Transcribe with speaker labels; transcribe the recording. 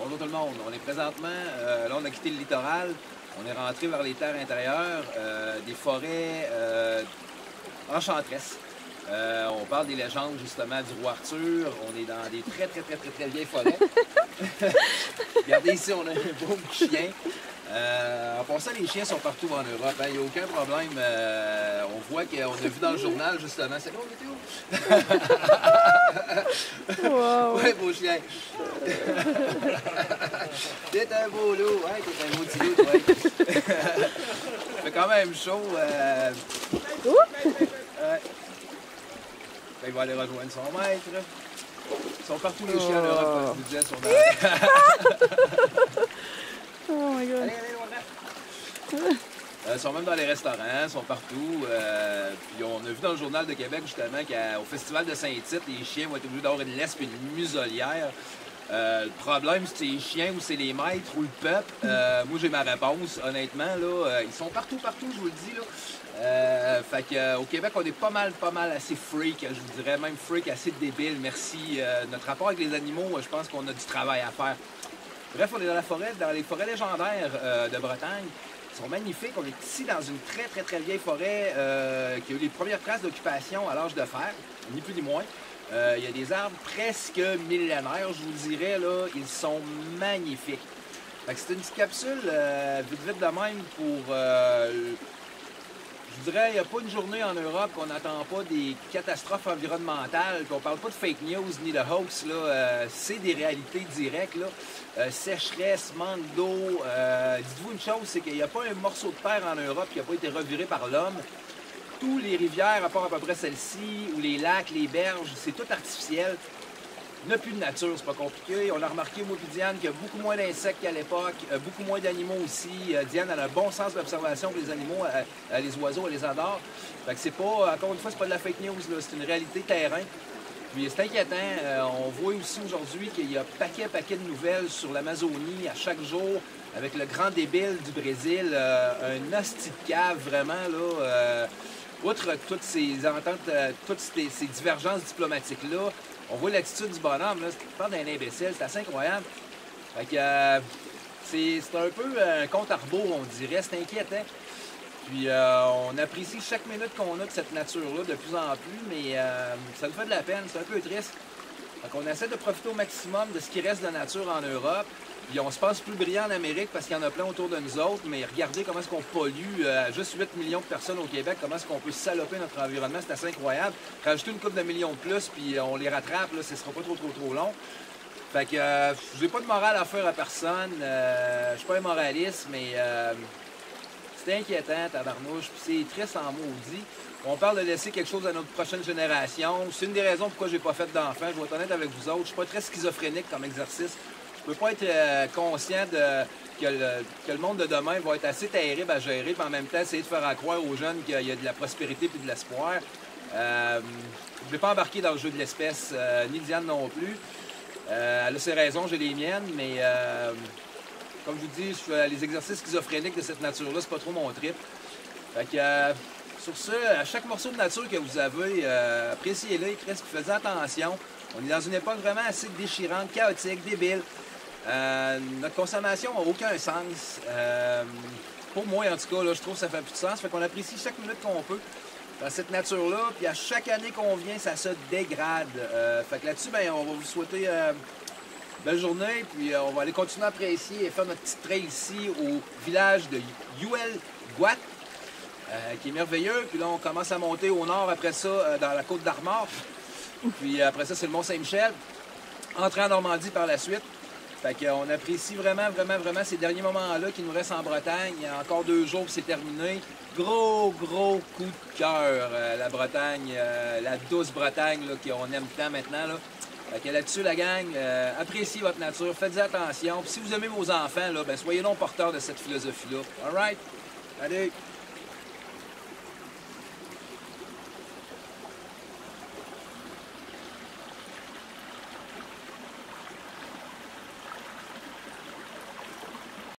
Speaker 1: Bonjour tout le monde. On est présentement, là on a quitté le littoral, on est rentré vers les terres intérieures, des forêts enchanteresses. On parle des légendes justement du roi Arthur, on est dans des très vieilles forêts. Regardez ici, on a un beau chien. En passant, les chiens sont partout en Europe, il n'y a aucun problème. On voit qu'on a vu dans le journal justement, c'est bon, météo.
Speaker 2: Wow.
Speaker 1: Ouais, beau chien. T'es un beau loup, ouais, t'es un beau petit loup, ouais. Il fait quand même chaud. Ouais. Il va aller rejoindre son maître. Ils sont partout les chiens en Europe, comme je vous disais, sur
Speaker 2: Oh my god.
Speaker 1: Allez, ils sont même dans les restaurants, ils sont partout. Puis on a vu dans le Journal de Québec justement qu'au Festival de Saint-Tite, les chiens vont être obligés d'avoir une laisse et une muselière. Le problème, c'est les chiens ou c'est les maîtres ou le peuple. Moi, j'ai ma réponse, honnêtement. Là, ils sont partout, je vous le dis. Là. Fait qu'au Québec, on est pas mal assez freak, je vous dirais, même freak, assez débile. Merci. Notre rapport avec les animaux, je pense qu'on a du travail à faire. Bref, on est dans la forêt, dans les forêts légendaires de Bretagne. Ils sont magnifiques. On est ici dans une très vieille forêt qui a eu les premières traces d'occupation à l'âge de fer, ni plus ni moins. Il y a des arbres presque millénaires, je vous dirais, là. Ils sont magnifiques. C'est une petite capsule, vite de même pour... je dirais, il n'y a pas une journée en Europe qu'on n'entend pas des catastrophes environnementales, qu'on ne parle pas de fake news ni de hoax. C'est des réalités directes. Là. Sécheresse, manque d'eau. Dites-vous une chose, c'est qu'il n'y a pas un morceau de terre en Europe qui n'a pas été reviré par l'homme. Toutes les rivières, à part à peu près celle-ci, ou les lacs, les berges, c'est tout artificiel. Il n'y a plus de nature, c'est pas compliqué. On a remarqué, moi et Diane, qu'il y a beaucoup moins d'insectes qu'à l'époque, beaucoup moins d'animaux aussi. Diane a un bon sens d'observation pour les animaux, les oiseaux, elle les adore. Fait que c'est pas, encore une fois, c'est pas de la fake news, c'est une réalité terrain. Puis c'est inquiétant. On voit aussi aujourd'hui qu'il y a paquet de nouvelles sur l'Amazonie à chaque jour, avec le grand débile du Brésil, un hostie de cave vraiment, là. Outre toutes ces ententes, toutes ces divergences diplomatiques-là, on voit l'attitude du bonhomme, là, c'est pas d'un imbécile, c'est assez incroyable. Fait que c'est un peu un compte à rebours, on dirait, c'est inquiétant. Puis on apprécie chaque minute qu'on a de cette nature-là de plus en plus, mais ça nous fait de la peine, c'est un peu triste. Donc on essaie de profiter au maximum de ce qui reste de nature en Europe. Puis on se passe plus brillant en Amérique parce qu'il y en a plein autour de nous autres, mais regardez comment est-ce qu'on pollue, juste 8 millions de personnes au Québec, comment est-ce qu'on peut saloper notre environnement, c'est assez incroyable. Rajouter une couple de millions de plus, puis on les rattrape, là, ce sera pas trop long. Fait que j'ai pas de morale à faire à personne, je suis pas un moraliste, mais c'est inquiétant, tabarnouche, puis c'est triste en maudit. On parle de laisser quelque chose à notre prochaine génération. C'est une des raisons pourquoi j'ai pas fait d'enfant, je vais être honnête avec vous autres, je suis pas très schizophrénique comme exercice. Je ne peux pas être conscient que le monde de demain va être assez terrible à gérer, puis en même temps essayer de faire croire aux jeunes qu'il y a de la prospérité et de l'espoir. Je ne vais pas embarquer dans le jeu de l'espèce, ni Diane non plus. Elle a ses raisons, j'ai les miennes, mais comme je vous dis, les exercices schizophréniques de cette nature-là, c'est pas trop mon trip. Fait que, sur ce, à chaque morceau de nature que vous avez, appréciez-le, faites attention. On est dans une époque vraiment assez déchirante, chaotique, débile. Notre consommation n'a aucun sens. Pour moi, en tout cas, là, je trouve que ça fait plus de sens. Fait qu'on apprécie chaque minute qu'on peut dans cette nature-là. Puis à chaque année qu'on vient, ça se dégrade. Fait que là-dessus, ben, on va vous souhaiter belle journée. Puis on va aller continuer à apprécier et faire notre petite trail ici au village de Huelguat, qui est merveilleux. Puis là, on commence à monter au nord après ça, dans la côte d'Armor. Puis après ça, c'est le Mont-Saint-Michel. Entrer en Normandie par la suite. Fait qu'on apprécie vraiment ces derniers moments-là qui nous restent en Bretagne. Il y a encore 2 jours puis c'est terminé. Gros coup de cœur, la Bretagne, la douce Bretagne qu'on aime tant maintenant. Là. Fait que là-dessus, la gang, appréciez votre nature, faites attention. Puis si vous aimez vos enfants, là, ben, soyez non porteurs de cette philosophie-là. All right? Allez!